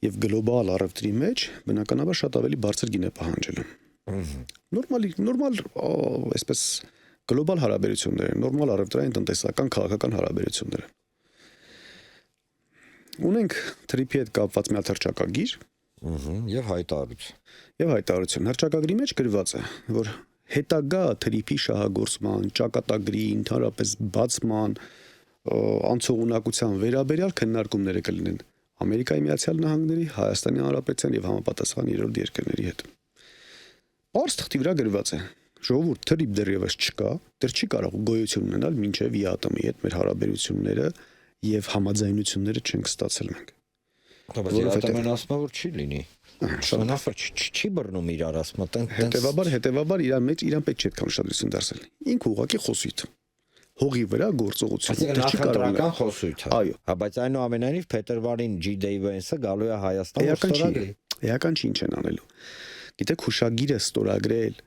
եւ գլոբալ առևտրի մեջ բնականաբար շատ ավելի բարձր գին է պահանջելու։ Նորմալ, այսպես գլոբալ հարաբերություններ, նորմալ առևտրային տնտեսական քաղաքական հարաբերություններ։ Ունենք թրիփի հետ կապված մի հատ հռչակագիր, եւ հայտարարություն։ Հռչակագրի մեջ գրված է, որ հետագա թրիփի շահագործման, ճակատագրի, ընդհանրապես բացման, անցողունակության վերաբերյալ քննարկումները կլինեն Ամերիկայի Միացյալ Նահանգների, Հայաստանի Հանրապետության եւ համապատասխան երրորդ երկրների հետ։ Պարզ թղթի վրա գրված է. ժողովուրդ, թրիփ դեռևս չկա, դեռ չի կարող գոյություն ունենալ մինչև ԵԱՏՄ-ի հետ մեր հարաբերությունները եւ համաձայնությունները չենք ստացել մենք։ Որովհետեւ ասում որ չի լինի։ Չի բռնում իրար ասում, հետեւաբար իրան պետք չէ այդքան ուշադրություն դարձնել։ Ինքը ուղղակի խոսույթ։ Հողի վրա գործողություն։ Նախընտրական խոսույթ է։ Այո։ Հա, բայց այնուամենայնիվ փետրվարին G. Davis-ը գալու է Հայաստան ստորագրի։ Էական չի ինչ են անելու։ Գիտեք, հուշագիրը ստորագրել,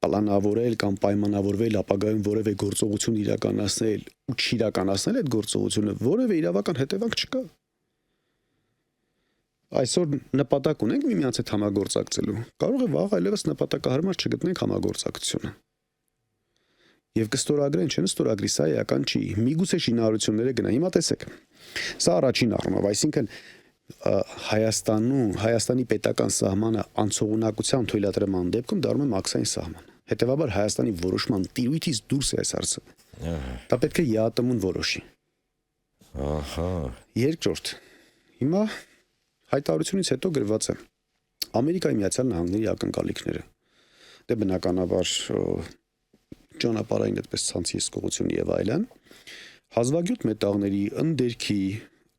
պլանավորել կամ պայմանավորվել ապագայում որևէ գործողություն իրականացնել ու չիրականացնել այդ գործողությունը որևէ իրավական հետևանք չկա։ Այսօր նպատակ ունենք միմյանց հետ համագործակցելու։ Կարող է վաղ այլևս նպատակահարմար չգտնենք համագործակցությունը։ Եվ կստորագրեն, չեն ստորագրի, սա էական չի։ Միգուցե շինարարությունները գնա։ Հիմա տեսեք։ Սա առաջին առումով, այսինքն Հայաստանի պետական սահմանը անցողունակության թույլատրման դեպքում դառնում է մաքսային սահման։ Հետևաբար Հայաստանի որոշման տիրույթից դուրս է այս հարցը։ Դա պետք է ԵԱՏՄ-ն որոշի։ Ահա։ Երկրորդ։ Հիմա հայտարարությունից հետո գրված է Ամերիկայի Միացյալ Նահանգների ակնկալիքները։ Դե բնականաբար ճանապարհային այդպես ցանցի հսկողություն եւ այլն, հազվագյուտ մետաղների ընդերքի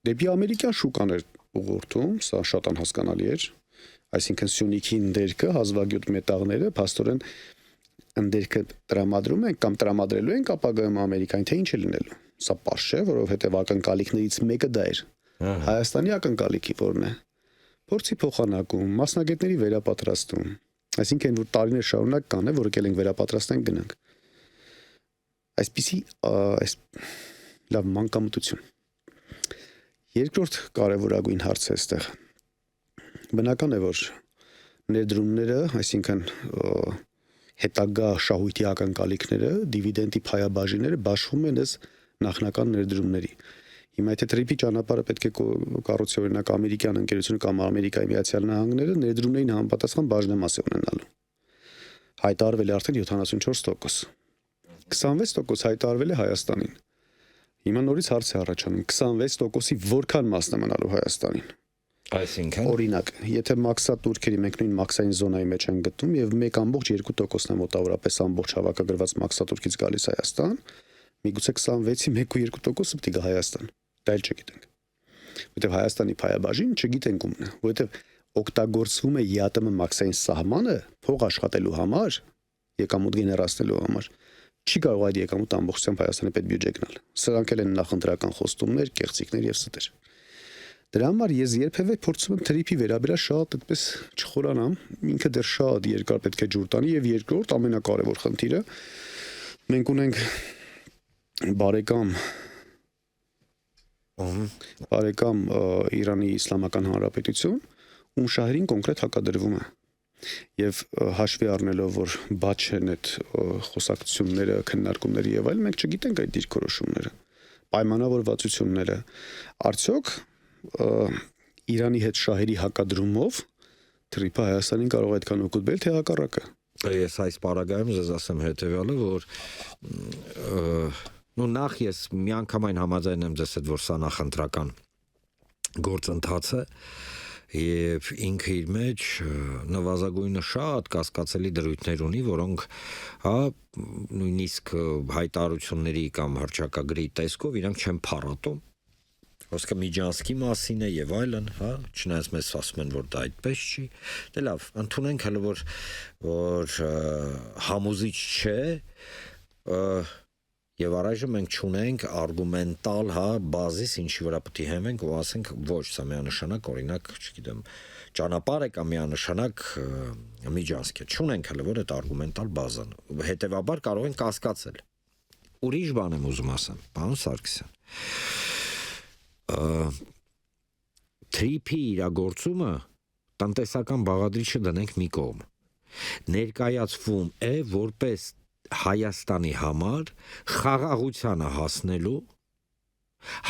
դեպի ամերիկյան շուկաներ ուղղորդում, սա շատ անհասկանալի էր, այսինքն Սյունիքի ընդերքը, հազվագյուտ մետաղները, փաստորեն ընդերքը տրամադրում են կամ տրամադրելու են ապագայում Ամերիկային, թե ինչ է լինելու։ Սա պարզ չէ, որովհետեւ ակնկալիքներից մեկը դա էր։ Հայաստանի ակնկալիքի որն է։ Փորձի փոխանակում, մասնագետների վերապատրաստում, այսինքն որ տարիներ շարունակ կան, որ եկել ենք վերապատրաստենք գնանք։ Այսպիսի լավ մանկամտություն։ Երկրորդ կարևորագույն հարցը այստեղ։ Բնական է, որ ներդրումները, այսինքն հետագա շահույթի ակնկալիքները, դիվիդենդի փայաբաժինները բաշխվում են ըստ նախնական ներդրումների։ Հիմա եթե թրիփի ճանապարհը պետք է կառուցի օրինակ ամերիկյան ընկերությունը կամ Ամերիկայի Միացյալ Նահանգները ներդրումներին համապատասխան բաժնեմաս է ունենալու։ Հայտարարվել է արդեն 74%։ 26% հայտարարվել է Հայաստանին։ Հիմա նորից հարց է առաջանում 26%-ի որքան մասն է մնալու Հայաստանին։ Այսինքն օրինակ, եթե մաքսատուրքերի մենք նույն մաքսային զոնայի մեջ են գտնում եւ 1.2%-ն է մոտավորապես ամբողջ հավաքագրված մաքսատուրքից գալիս Հայաստան, միգուցե 26-ի 1.2% պետք է գա Հայաստան։ Դա էլ չգիտենք։ Որտեւ Հայաստանի փայաբաժին չգիտենք ումն է, որտեւ օգտագործվում է ԵԱՏՄ մաքսային սահմանը փող աշխատելու համար, եկամուտ գեներացնելու համար։ Չի կարող այդ եկամուտը ամբողջությամբ Հայաստանի պետբյուջե գնալ։ Սրանք էլ են նախընտրական խոստումներ, կեղծիքներ եւ ստեր։ Դրա համար ես երբևէ փորձում եմ թրիփի վերաբերյալ շատ այդպես չխորանամ, ինքը դեռ շատ երկար պետք է ջուր տանի եւ երկրորդ ամենակարևոր խնդիրը Մենք ունենք բարեկամ Իրանի Իսլամական Հանրապետություն, ում շահերին կոնկրետ հակադրվում է։ Եվ հաշվի առնելով, որ բաց չեն այդ խոսակցությունները, քննարկումները եւ այլն, մենք չգիտենք այդ դիրքորոշումները, պայմանավորվածությունները, արդյոք Իրանի հետ շահերի հակադրումով Թրիփը Հայաստանին կարող է այդքան օգուտ բերել, թե հակառակը։ Ես այս պարագայում ձեզ ասեմ հետեւյալը, որ նախ ես միանգամայն համաձայն եմ ձեզ հետ, որ սա նախընտրական գործընթաց է եւ ինքը իր մեջ նվազագույնը շատ կասկածելի դրույթներ ունի, որոնք նույնիսկ հայտարարությունների կամ հռչակագրի տեսքով իրանք չեն փառատում։ Ոսկե Միջանսկի մասին է եւ այլն, չնայած մեզ ասում են, որ դա այդպես չի։ Դե լավ, ընդունենք հələ որ համոզիչ չէ, եւ առայժմ մենք չունենք արգումենտալ, բազիս, ինչի վրա պետք է հեմենք ու ասենք ոչ, սա միանշանակ, օրինակ, չգիտեմ, ճանապարհ է կամ միանշանակ Միջանսկ է։ Չունենք հələ որ այդ արգումենտալ բազան։ Հետևաբար կարող են կասկածել։ Ուրիշ բան եմ ուզում ասեմ, պարոն Սարգսյան։ Թրիփի իրագործումը տնտեսական բաղադրիչը դնենք մի կողմ։ Ներկայացվում է որպես Հայաստանի համար խաղաղությանը հասնելու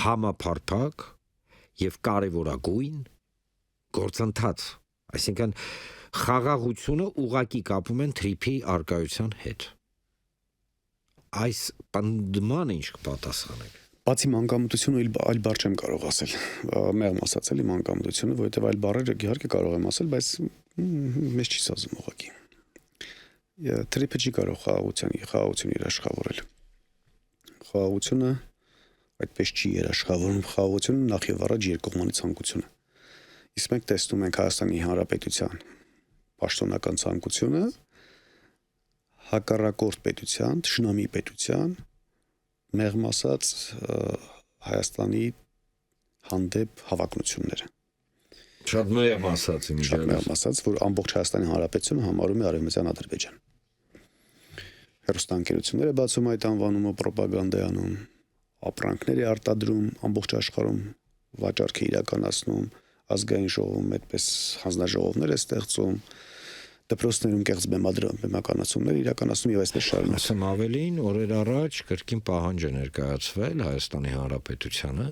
համապարփակ եւ կարեւորագույն գործընթաց, այսինքն խաղաղությունը ուղղակի կապում են Թրիփի արկայության հետ։ Այս պնդմանը ինչ կպատասխանեք։ Բացի մանկամտությունը այլ բառ չեմ կարող ասել։ Մեղմ ասած էլի մանկամտությունը, որովհետեւ այլ բառեր իհարկե կարող եմ ասել, բայց մեզ չի սազում ուղղակի։ Թրիփը չի կարող խաղաղություն երաշխավորել։ Խաղաղությունը այդպես չի երաշխավորում, խաղաղությունը նախ եւ առաջ երկկողմանի ցանկություն է։ Իսկ մենք տեսնում ենք Հայաստանի Հանրապետության պաշտոնական ցանկությունը հակառակորդ պետության, թշնամի պետության, մեղմ ասած Հայաստանի հանդեպ հավակնությունները։ Շատ մեղմ ասած իմ ջան։ Մեղմ ասած, որ ամբողջ Հայաստանի Հանրապետությունը համարում է Արևմտյան Ադրբեջան։ Հեռուստաընկերությունները բացում այդ անվանումը, պրոպագանդա անում, ապրանքներ է արտադրում ամբողջ աշխարհում, վաճառք է իրականացնում, ազգային ժողովում այդպես հանձնաժողովներ է ստեղծում, դպրոցներում կեղծ բեմականացումներ իրականացնում եւ այսպես շարունակ։ Ասեմ ավելին, օրեր առաջ կրկին պահանջ է ներկայացվել Հայաստանի Հանրապետությանը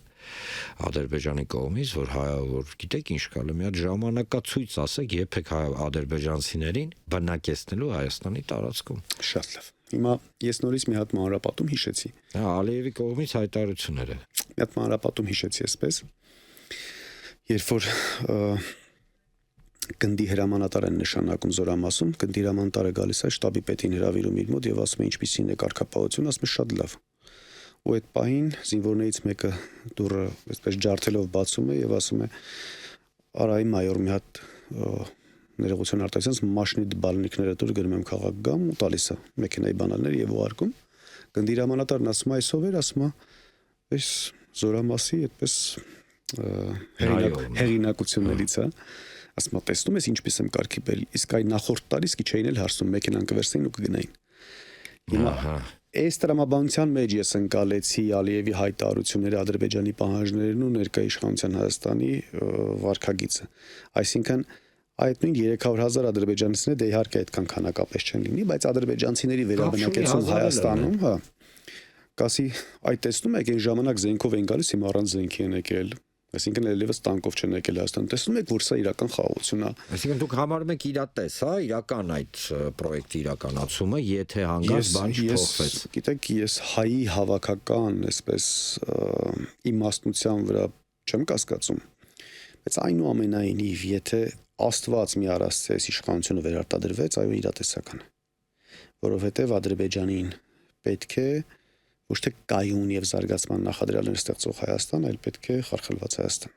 Ադրբեջանի կողմից, որ գիտեք ինչ կա, մի հատ ժամանակացույց ասեք, երբեք ադրբեջանցիներին բնակեցնելու Հայաստանի տարածքում։ Շատ լավ։ Հիմա ես նորից մի հատ մանրապատում հիշեցի։ Ալիևի կողմից հայտարարությունները։ Մի հատ մանրապատում հիշեցի այսպես, երբ որ գնդի հրամանատար են նշանակում Զորամասում, գնդի հրամանատարը գալիս է շտաբի պետին հրավիրում իր մոտ եւ ասում է ինչպիսին է կարգապահությունը, ասում է շատ լավ։ Ու այդ պահին զինվորներից մեկը դուռը այսպես ջարդելով բացում է եւ ասում է արայի մայոր մի հատ ներողություն արտասանց մաշնի բալնիկները դուր գնում եմ քաղաք գամ ու տալիս է մեքենայի բանալներ եւ ուղարկում։ Գնդի հրամանատարն ասում է այսով էր, ասում է այս Զորամասի այդպես հեղինակություններից է։ Ասում եմ, տեսնում ես ինչպես եմ կարգի բել, իսկ այն նախորդ տարի իսկի չէին էլ հարցնում, մեքենան կվերցնեին ու կգնային։ Հիմա այս տրամաբանության մեջ ես ընկալեցի Ալիևի հայտարարությունները, Ադրբեջանի պահանջներն ու ներկայ իշխանության Հայաստանի վարքագիծը։ Այսինքն այդ նույն 300,000 ադրբեջանցիները դե իհարկե այդքան քանակապես չեն լինի, բայց ադրբեջանցիների վերաբնակեցում Հայաստանում, կասի այդ տեսնում եք այն ժամանակ զենքով են գալիս, հիմա առանց զենքի են եկել։ Այսինքն ելևս տանկով չեն եկել Հայաստան։ Տեսնում եք, որ սա իրական խաղաղություն է։ Այսինքն դուք համարում եք իրատես, իրական այդ պրոյեկտի իրականացումը, եթե հանգած բան չփոխվեց։ Գիտեք, ես հայի հավաքական, այսպես իմաստնության վրա չեմ կասկածում, բայց այնուամենայնիվ, եթե Աստված մի առասցես իշխանությունը վերարտադրվեց, այո, իրատեսական է։ Որովհետև Ադրբեջանին պետք է ոչ թե կայուն եւ զարգացման նախադրյալներ ստեղծող Հայաստան, այլ պետք է խարխլված Հայաստան։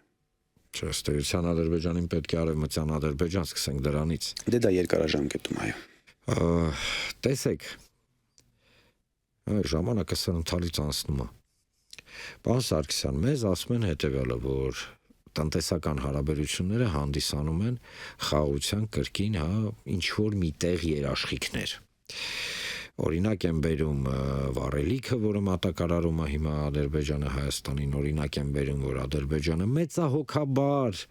Չէ, ըստ Ադրբեջանին պետք է Արևմտյան Ադրբեջան, սկսենք դրանից։ Դե դա երկարաժամկետում, այո։ Տեսեք, ժամանակը սրընթալից անցնում է։ Պարոն Սարգսյան, մեզ ասում են հետեւյալը, որ տնտեսական հարաբերությունները հանդիսանում են խաղաղության կրկին, ինչ որ միտեղ երաշխիքներ։ Օրինակ են բերում վառելիքը, որը մատակարարում է հիմա Ադրբեջանը Հայաստանին, օրինակ են բերում, որ Ադրբեջանը մեծահոգաբար,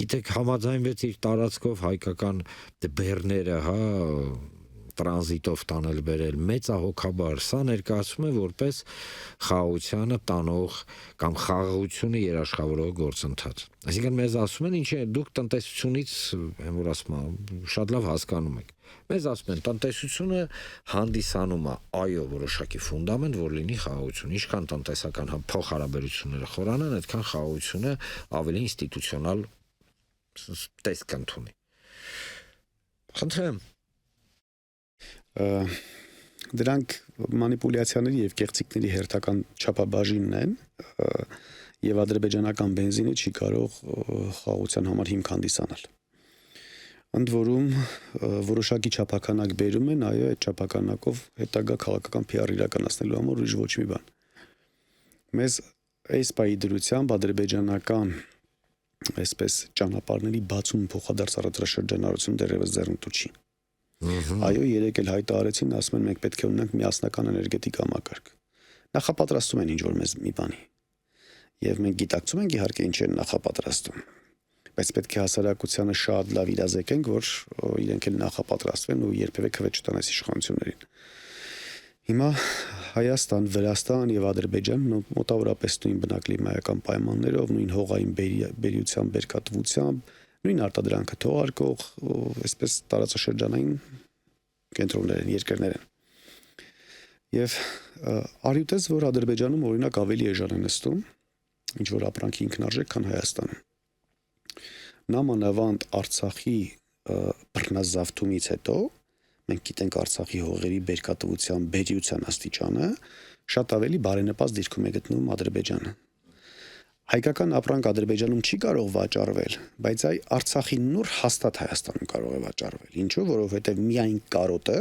գիտեք, համաձայնվեց իր տարածքով հայկական բեռները, հա, տրանզիտով տանել բերել, մեծահոգաբար, սա ներկայացում է որպես խաղաղությանը տանող կամ խաղաղությունը երաշխավորող գործընթաց։ Այսինքն մեզ ասում են, ինչ է, դուք տնտեսությունից, որ ասում եմ, շատ լավ հասկանում եք։ Մեզ ասում են, տնտեսությունը հանդիսանում է, այո, որոշակի ֆունդամենտ, որ լինի խաղաղություն։ Ինչքան տնտեսական փոխհարաբերությունները խորանան, այդքան խաղաղությունը ավելի ինստիտուցիոնալ տեսք կընդունի։ Խնդրեմ։ Դրանք մանիպուլյացիաների եւ կեղծիքների հերթական չափաբաժինն են եւ ադրբեջանական բենզինը չի կարող խաղաղության համար հիմք հանդիսանալ։ Ընդ որում որոշակի չափականակ բերում են, այո, այդ չափականակով հետագա քաղաքական PR իրականացնելու համար ուրիշ ոչ մի բան։ Մեզ այս պայի դրությամբ ադրբեջանական այսպես ճանապարհների բացում փոխադարձ առևտրաշրջանառություն դեռևս ձեռնտու չի։ Այո, երեք էլ հայտարարեցին, ասում են մենք պետք է ունենանք միասնական էներգետիկ համակարգ։ Նախապատրաստում են ինչ-որ մեզ մի բանի։ Եվ մենք գիտակցում ենք իհարկե ինչ են նախապատրաստում։ Բայց պետք է հասարակությանը շատ լավ իրազեկենք, որ իրենք էլ նախապատրաստվեն ու երբևէ քվե չտան այս իշխանություններին։ Հիմա Հայաստան, Վրաստան եւ Ադրբեջան մոտավորապես նույն բնակլիմայական պայմաններով, նույն հողային բերիությամբ, բերքատվությամբ, նույն արտադրանքը թողարկող, այսպես տարածաշրջանային կենտրոններ են, երկրներ են։ Եվ արյութես, որ Ադրբեջանում օրինակ ավելի էժան է նստում, ինչ որ ապրանքի ինքնարժեք, քան Հայաստանում։ Նամանավանդ Արցախի բռնազավթումից հետո մենք գիտենք Արցախի հողերի բերքատվության, բերիության աստիճանը շատ ավելի բարենպաստ դիրքում է գտնվում Ադրբեջանը։ Հայկական ապրանք Ադրբեջանում չի կարող վաճառվել, բայց այ Արցախի նոր հաստատ Հայաստանում կարող է վաճառվել։ Ինչու՞, որովհետև միայն կարոտը,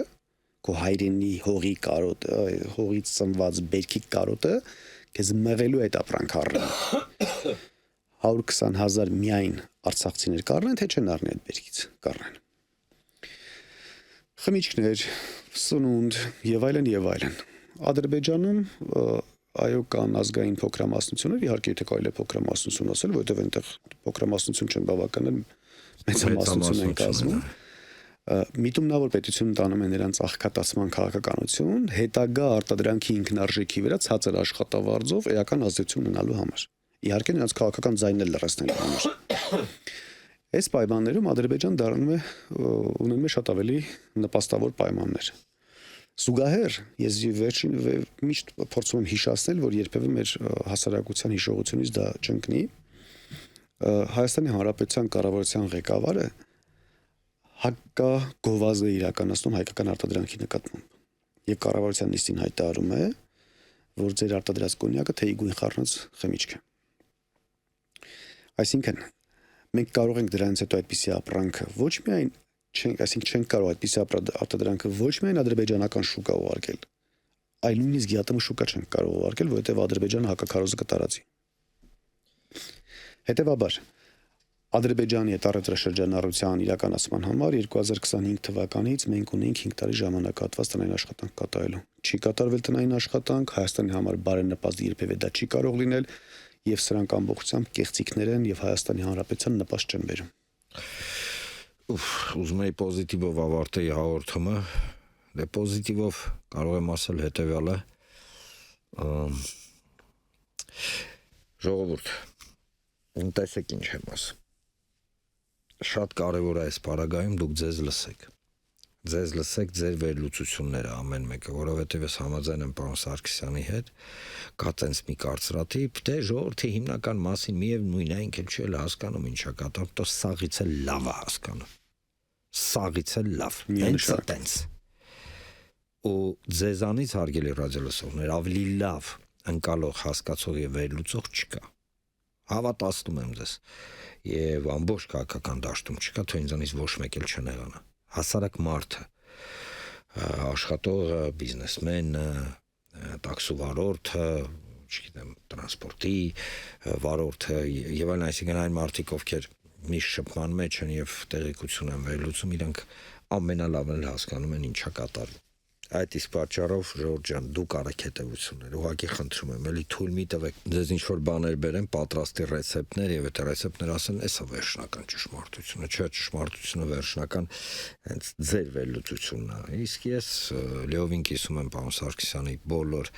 քո հայրենի հողի կարոտը, հողից ծնված բերքի կարոտը քեզ մեղելու այդ ապրանք առնի։ 120,000 միայն արցախցիներ կառնեն, թե չեն առնի այդ բերքից, կառնեն։ Խմիչքներ, սնունդ եւ այլն եւ այլն։ Ադրբեջանում այո կան ազգային փոքրամասնություններ, իհարկե եթե կարելի է փոքրամասնություն ասել, որովհետև այնտեղ փոքրամասնություն չեն բավականել մեծամասնություն են կազմում։ Միտումնավոր պետություն տանում է նրանց աղքատացման քաղաքականություն, հետագա արտադրանքի ինքնարժեքի վրա ցածր աշխատավարձով էական ազդեցություն ունենալու համար։ Իհարկե նրանց քաղաքական ձայնն էլ լրացնելու համար։ Այս պայմաններում Ադրբեջան դառնում է ունենում է շատ ավելի նպաստավոր պայմաններ։ Զուգահեռ ես վերջին միշտ փորձում եմ հիշեցնել, որ երբևէ մեր հասարակության հիշողությունից դա չընկնի։ Հայաստանի Հանրապետության կառավարության ղեկավարը հակագովազ է իրականացնում հայկական արտադրանքի նկատմամբ։ Եվ կառավարության նիստին հայտարարում է, որ ձեր արտադրած կոնյակը թեյի գույն խառնած խմիչք է։ Այսինքն մենք կարող ենք դրանից հետո այդպիսի ապրանքը ոչ միայն չենք կարող այդպիսի արտադրանքը ոչ միայն ադրբեջանական շուկա ուղարկել, այլ նույնիսկ ԵԱՏՄ շուկա չենք կարող ուղարկել, որովհետև Ադրբեջանը հակաքարոզը կտարածի։ Հետևաբար Ադրբեջանի հետ առևտրաշրջանառության իրականացման համար 2025 թվականից մենք ունենք 5 տարի ժամանակահատված տնային աշխատանք կատարելու։ Չի կատարվել տնային աշխատանք, Հայաստանի համար բարենպաստ երբևէ դա չի կարող լինել, եւ սրանք ամբողջությամբ կեղծիքներ են եւ Հայաստանի Հանրապետության նպաստ չեն բերում։ Ուզում եի պոզիտիվով ավարտեի հաղորդումը, դե պոզիտիվով կարող եմ ասել հետևյալը. ժողովուրդ, տեսեք ինչ եմ ասում։ Շատ կարևոր է այս պարագայում դուք ձեզ լսեք։ Ձեզ լսեք ձեր վերլուծությունները ամեն մեկը, որովհետև ես համաձայն եմ պարոն Սարգսյանի հետ, կա տենց մի կարծրատիպ, դե ժողովրդի հիմնական մասին միևնույն է, ինքն չի էլ հասկանում ինչա կատարվում, то սաղից էլ լավ է հասկանում։ Սաղից էլ լավ։ Հենց տենց։ Ու ձեզանից հարգելի ռադիոլսողներ ավելի լավ ընկալող, հասկացող եւ վերլուծող չկա։ Հավատացնում եմ ձեզ։ Եվ ամբողջ քաղաքական դաշտում չկա, թե ինձանից ոչ մեկ էլ չնեղանա։ Հասարակ մարդը, աշխատողը, բիզնեսմենը, տաքսու վարորդը, չգիտեմ, տրանսպորտի վարորդը եւ այլն, այսինքն այն մարդիկ, ովքեր միշտ շփման մեջ են եւ տեղեկություն են վերլուծում, իրանք ամենալավն էլ հասկանում են ինչա կատարվում։ Այդ իսկ պատճառով Ժորժ ջան, դուք արեք հետևություններ, ուղղակի խնդրում եմ, էլի թույլ մի տվեք, ձեզ ինչ որ բաներ բերեն, պատրաստի ռեցեպտներ եւ այդ ռեցեպտները ասեն, էսա վերջնական ճշմարտությունը, չէ, ճշմարտությունը վերջնական հենց ձեր վերլուծությունն է։ Իսկ ես լիովին կիսում եմ պարոն Սարգսյանի բոլոր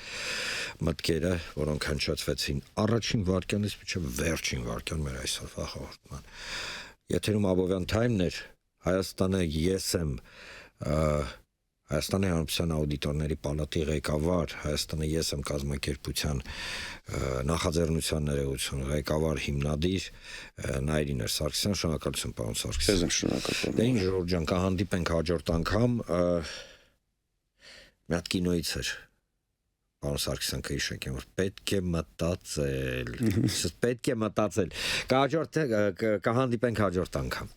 մտքերը, որոնք հնչեցվեցին առաջին վարքյանից մինչև վերջին վարքյան մեր այսօրվա հաղորդման։ Եթերում Աբովյան Թայմն էր, Հայաստանը ես եմ Հայաստանի Հանրապետության աուդիտորների պալատի ղեկավար, Հայաստանը ես եմ կազմակերպության նախաձեռնության ներողություն ղեկավար հիմնադիր Նայիրին Սարգսյան, շնորհակալություն պարոն Սարգսյան։ Ձեզ եմ շնորհակալ։ Դե ինչ Ժորժ ջան, կհանդիպենք հաջորդ անգամ։ Մի հատ կինոից էր պարոն Սարգսյան կհիշեք, որ պետք է մտածել։ Պետք է մտածել։ Կհանդիպենք հաջորդ անգամ։